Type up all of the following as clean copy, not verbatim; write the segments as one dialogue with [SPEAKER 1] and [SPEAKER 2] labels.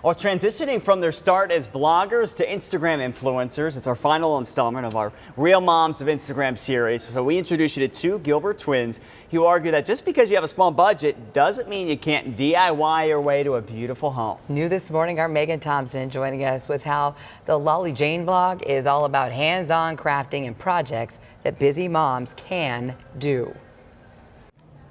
[SPEAKER 1] While transitioning from their start as bloggers to Instagram influencers, it's our final installment of our Real Moms of Instagram series. So we introduce you to two Gilbert twins who argue that just because you have a small budget doesn't mean you can't DIY your way to a beautiful home.
[SPEAKER 2] New this morning, our Megan Thompson joining us with how the Lolly Jane blog is all about hands-on crafting and projects that busy moms can do.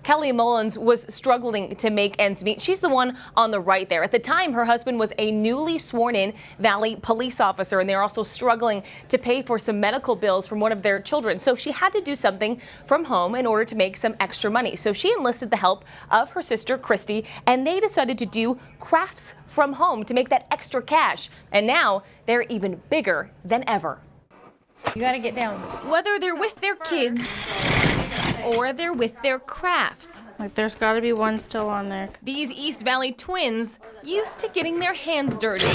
[SPEAKER 3] Kelly Mullins was struggling to make ends meet. She's the one on the right there. At the time, her husband was a newly sworn-in Valley police officer, and they're also struggling to pay for some medical bills from one of their children. So she had to do something from home in order to make some extra money. So she enlisted the help of her sister, Christy, and they decided to do crafts from home to make that extra cash. And now they're even bigger than ever.
[SPEAKER 4] You gotta get down.
[SPEAKER 5] Whether they're with their kids or they're with their crafts.
[SPEAKER 4] Like, there's gotta be one still on there.
[SPEAKER 5] These East Valley twins used to getting their hands dirty.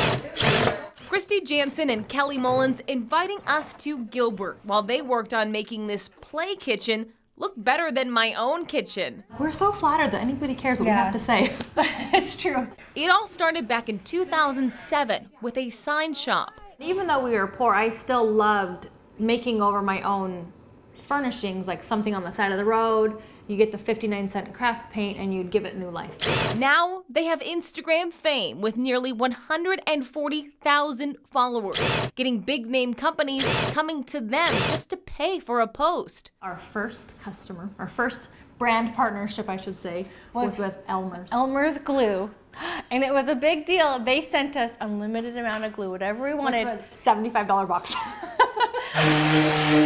[SPEAKER 5] Christy Jansen and Kelly Mullins inviting us to Gilbert while they worked on making this play kitchen look better than my own kitchen.
[SPEAKER 6] We're so flattered that anybody cares what we have to say.
[SPEAKER 4] It's true.
[SPEAKER 5] It all started back in 2007 with a sign shop.
[SPEAKER 6] Even though we were poor, I still loved making over my own furnishings, like something on the side of the road. You get the 59-cent craft paint and you'd give it new life.
[SPEAKER 5] Now they have Instagram fame with nearly 140,000 followers, getting big name companies coming to them just to pay for a post.
[SPEAKER 6] Our first customer, our first brand partnership, I should say, was with Elmer's.
[SPEAKER 4] Elmer's glue. And it was a big deal. They sent us unlimited amount of glue, whatever we wanted.
[SPEAKER 6] Which was $75 box.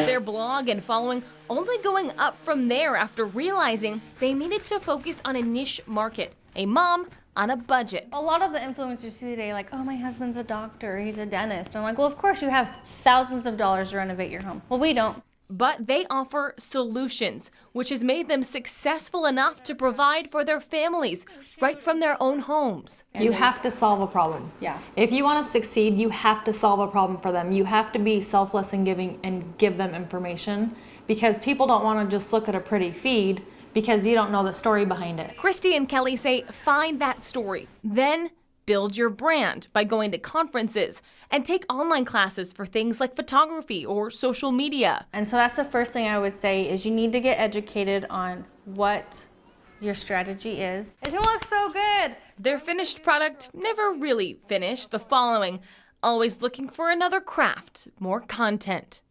[SPEAKER 5] Their blog and following only going up from there after realizing they needed to focus on a niche market, a mom on a budget.
[SPEAKER 4] A lot of the influencers see today like, oh, my husband's a doctor, he's a dentist. And I'm like, well, of course you have thousands of dollars to renovate your home. Well, we don't.
[SPEAKER 5] But they offer solutions, which has made them successful enough to provide for their families right from their own homes.
[SPEAKER 6] You have to solve a problem.
[SPEAKER 4] Yeah.
[SPEAKER 6] If you want to succeed, you have to solve a problem for them. You have to be selfless in giving and give them information, because people don't want to just look at a pretty feed because you don't know the story behind it.
[SPEAKER 5] Christy and Kelly say find that story, then build your brand by going to conferences and take online classes for things like photography or social media.
[SPEAKER 4] And so that's the first thing I would say is you need to get educated on what your strategy is. It looks so good.
[SPEAKER 5] Their finished product never really finished. The following, always looking for another craft, more content.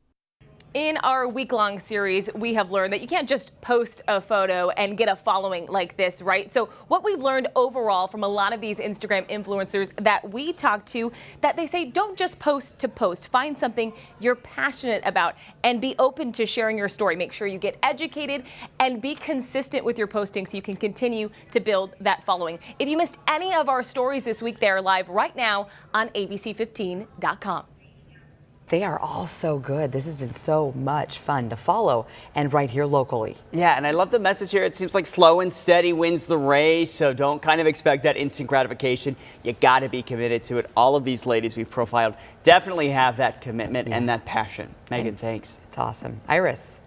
[SPEAKER 5] In our week-long series, we have learned that you can't just post a photo and get a following like this, right? So what we've learned overall from a lot of these Instagram influencers that we talk to, that they say don't just post to post. Find something you're passionate about and be open to sharing your story. Make sure you get educated and be consistent with your posting so you can continue to build that following. If you missed any of our stories this week, they're live right now on abc15.com.
[SPEAKER 2] They are all so good. This has been so much fun to follow and right here locally.
[SPEAKER 1] Yeah, and I love the message here. It seems like slow and steady wins the race, so don't kind of expect that instant gratification. You got to be committed to it. All of these ladies we've profiled definitely have that commitment and that passion. Megan, thanks.
[SPEAKER 2] It's awesome. Iris.